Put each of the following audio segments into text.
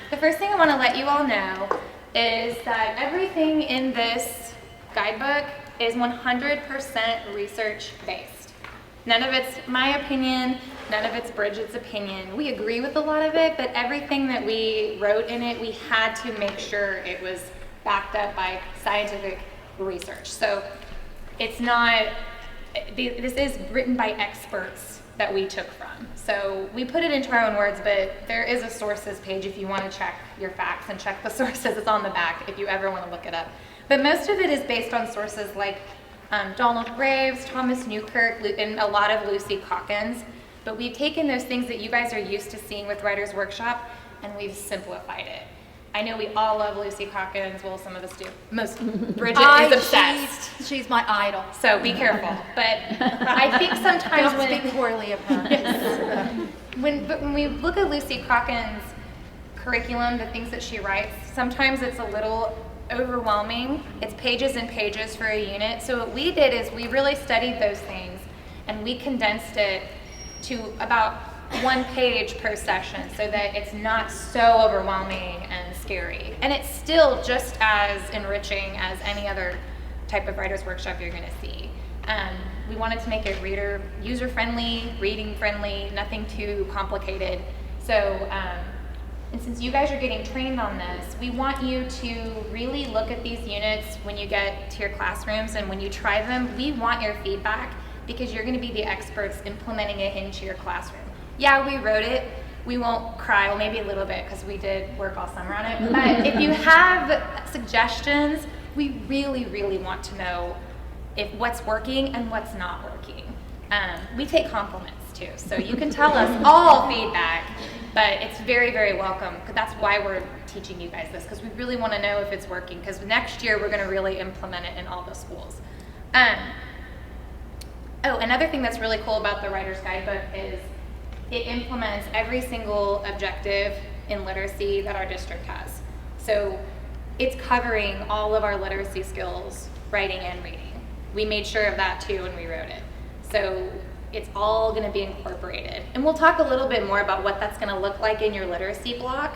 The first thing I want to let you all know is that everything in this guidebook is 100% research based. None of it's my opinion, none of it's Bridget's opinion. We agree with a lot of it, but everything that we wrote in it, we had to make sure it was backed up by scientific research. So it's not, this is written by experts that we took from. So we put it into our own words, but there is a sources page if you want to check your facts and check the sources. It's on the back if you ever want to look it up. But most of it is based on sources like Donald Graves, Thomas Newkirk, and a lot of Lucy Calkins. But we've taken those things that you guys are used to seeing with Writer's Workshop, and we've simplified it. I know we all love Lucy Calkins. Well, some of us do. Bridget is obsessed. She's my idol. So be careful. But I think sometimes Don't speak poorly of her. Yes. When we look at Lucy Calkins' curriculum, the things that she writes, sometimes it's a little overwhelming. It's pages and pages for a unit. So what we did is we really studied those things and we condensed it to about 1 page per session so that it's not so overwhelming and scary. And it's still just as enriching as any other type of writer's workshop you're going to see. We wanted to make it reader user-friendly, reading-friendly, nothing too complicated. So, and since you guys are getting trained on this, we want you to really look at these units when you get to your classrooms and when you try them. We want your feedback because you're going to be the experts implementing it into your classroom. Yeah, we wrote it. We won't cry, well, maybe a little bit because we did work all summer on it. But if you have suggestions, we really, really want to know if what's working and what's not working. We take compliments too, so you can tell us all feedback, but it's very, very welcome. That's why we're teaching you guys this, because we really want to know if it's working, because next year we're going to really implement it in all the schools. Oh, another thing that's really cool about the Writer's Guidebook is it implements every single objective in literacy that our district has. So it's covering all of our literacy skills, writing and reading. We made sure of that too when we wrote it. So it's all going to be incorporated. And we'll talk a little bit more about what that's going to look like in your literacy block,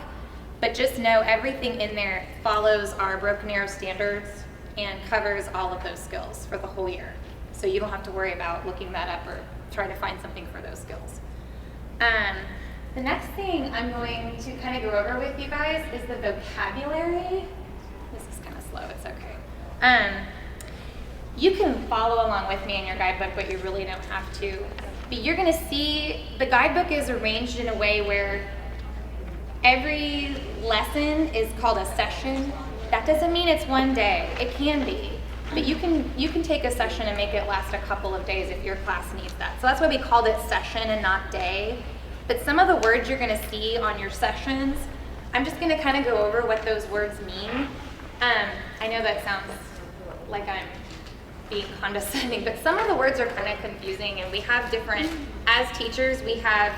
but just know everything in there follows our Broken Arrow standards and covers all of those skills for the whole year. So you don't have to worry about looking that up or try to find something for those skills. The next thing I'm going to kind of go over with you guys is the vocabulary. This is kind of slow, it's okay. You can follow along with me in your guidebook, but you really don't have to. But you're gonna see the guidebook is arranged in a way where every lesson is called a session. That doesn't mean it's one day, it can be. But you can take a session and make it last a couple of days if your class needs that. So that's why we called it session and not day. But some of the words you're gonna see on your sessions, I'm just gonna kind of go over what those words mean. I know that sounds like I'm being condescending, but some of the words are kind of confusing, and we have different, as teachers, we have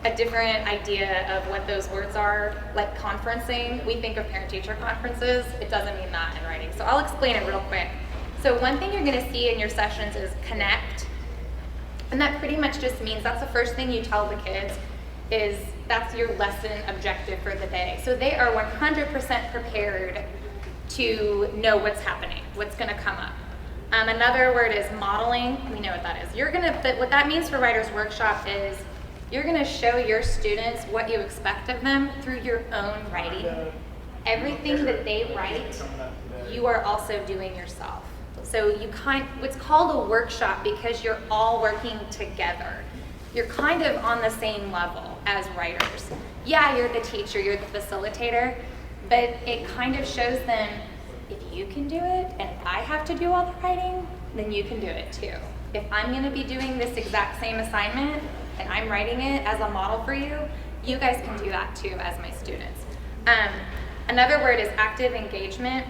a different idea of what those words are. Like conferencing, we think of parent-teacher conferences. It doesn't mean that in writing. So I'll explain it real quick. So one thing you're gonna see in your sessions is connect. And that pretty much just means that's the first thing you tell the kids is that's your lesson objective for the day. So they are 100% prepared to know what's happening, what's gonna come up. Another word is modeling. We know what that is. But what that means for Writer's Workshop is you're gonna show your students what you expect of them through your own writing. Everything that they write, you are also doing yourself. So it's called a workshop because you're all working together. You're kind of on the same level as writers. Yeah, you're the teacher, you're the facilitator, but it kind of shows them if you can do it and if I have to do all the writing, then you can do it too. If I'm gonna be doing this exact same assignment and I'm writing it as a model for you, you guys can do that too as my students. Another word is active engagement.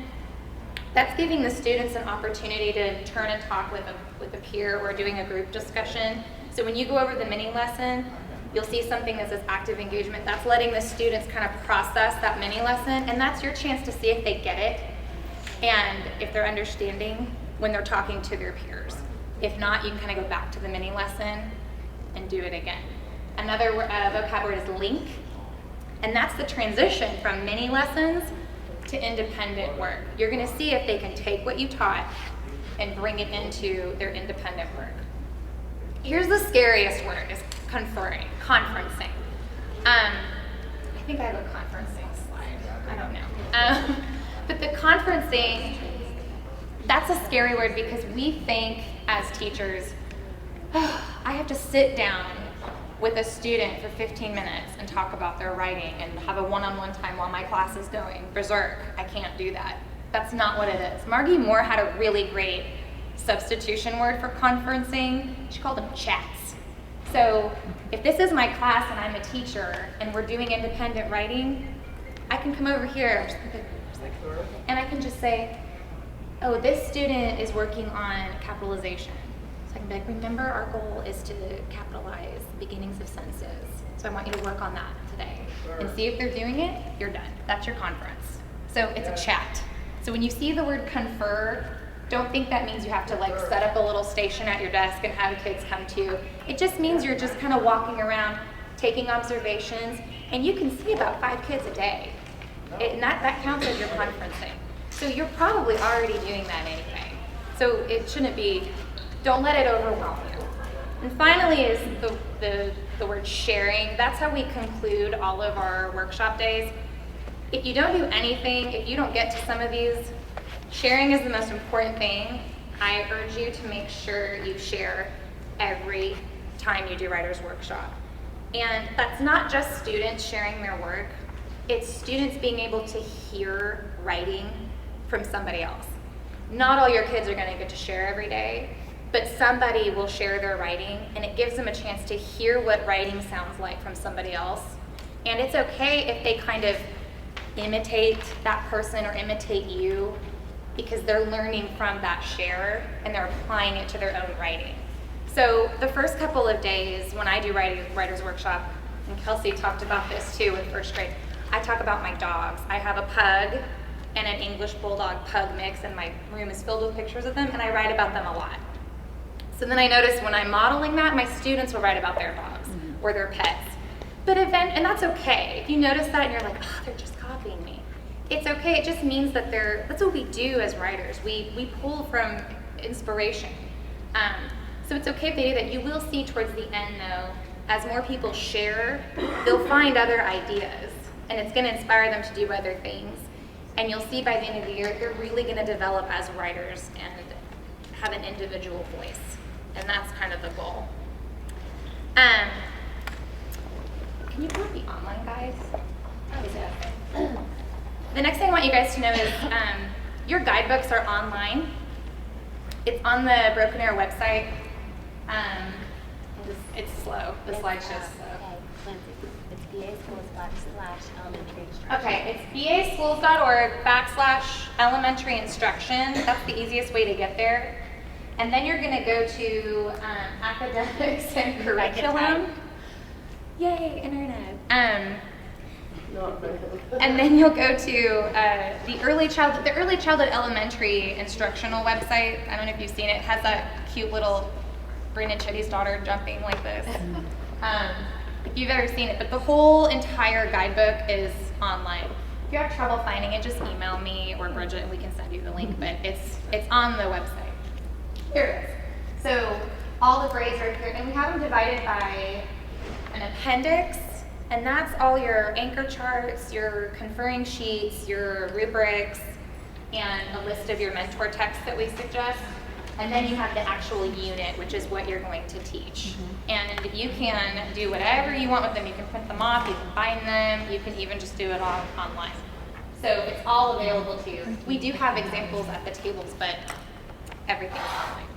That's giving the students an opportunity to turn and talk with a peer or doing a group discussion. So when you go over the mini lesson, you'll see something that says active engagement. That's letting the students kind of process that mini lesson, and that's your chance to see if they get it and if they're understanding when they're talking to their peers. If not, you can kind of go back to the mini lesson and do it again. Another vocab word is link. And that's the transition from mini lessons to independent work. You're gonna see if they can take what you taught and bring it into their independent work. Here's the scariest word, is conferring, conferencing. I think I have a conferencing slide, I don't know. But the conferencing, that's a scary word because we think as teachers, oh, I have to sit down with a student for 15 minutes and talk about their writing and have a one-on-one time while my class is going berserk. I can't do that. That's not what it is. Margie Moore had a really great substitution word for conferencing. She called them chats. So if this is my class and I'm a teacher and we're doing independent writing, I can come over here and I can just say, oh, this student is working on capitalization. So I can be like, remember our goal is to capitalize the beginnings of sentences. So I want you to work on that today. And see if they're doing it, you're done. That's your conference. So it's a chat. So when you see the word confer, don't think that means you have to like set up a little station at your desk and have kids come to you. It just means you're just kind of walking around, taking observations, and you can see about 5 kids a day. And that counts as your conferencing. So you're probably already doing that anyway. So it shouldn't be, don't let it overwhelm you. And finally is the word sharing. That's how we conclude all of our workshop days. If you don't do anything, if you don't get to some of these, sharing is the most important thing. I urge you to make sure you share every time you do Writer's Workshop. And that's not just students sharing their work, it's students being able to hear writing from somebody else. Not all your kids are gonna get to share every day, but somebody will share their writing and it gives them a chance to hear what writing sounds like from somebody else. And it's okay if they kind of imitate that person or imitate you because they're learning from that share and they're applying it to their own writing. So the first couple of days when I do Writer's Workshop, and Kelsey talked about this too in first grade, I talk about my dogs. I have a pug and an English Bulldog pug mix and my room is filled with pictures of them and I write about them a lot. So then I notice when I'm modeling that, my students will write about their dogs or their pets. And that's okay. If you notice that and you're like, oh, they're just copying me. It's okay, it just means that that's what we do as writers. We pull from inspiration. So it's okay if they do that. You will see towards the end though, as more people share, they'll find other ideas and it's gonna inspire them to do other things. And you'll see by the end of the year, they're really gonna develop as writers and have an individual voice. And that's kind of the goal. Can you pull up the online guides? The next thing I want you guys to know is your guidebooks are online. It's on the Broken Arrow website. It's slow, the slideshow's slow. Okay, Lindsay, it's baschools.elementary instruction. Okay, it's baschools.org/elementary instruction. That's the easiest way to get there. And then you're gonna go to academics and curriculum. Yay, internet. And then you'll go to the early childhood elementary instructional website. I don't know if you've seen it. It has that cute little Brandon Chitty's daughter jumping like this. If you've ever seen it, but the whole entire guidebook is online. If you have trouble finding it, just email me or Bridget and we can send you the link, but it's on the website. Here it is. So all the grades are here, and we have them divided by an appendix, and that's all your anchor charts, your conferring sheets, your rubrics, and a list of your mentor texts that we suggest. And then you have the actual unit, which is what you're going to teach. And you can do whatever you want with them. You can print them off, you can bind them, you can even just do it all online. So it's all available to you. We do have examples at the tables, but everything's online.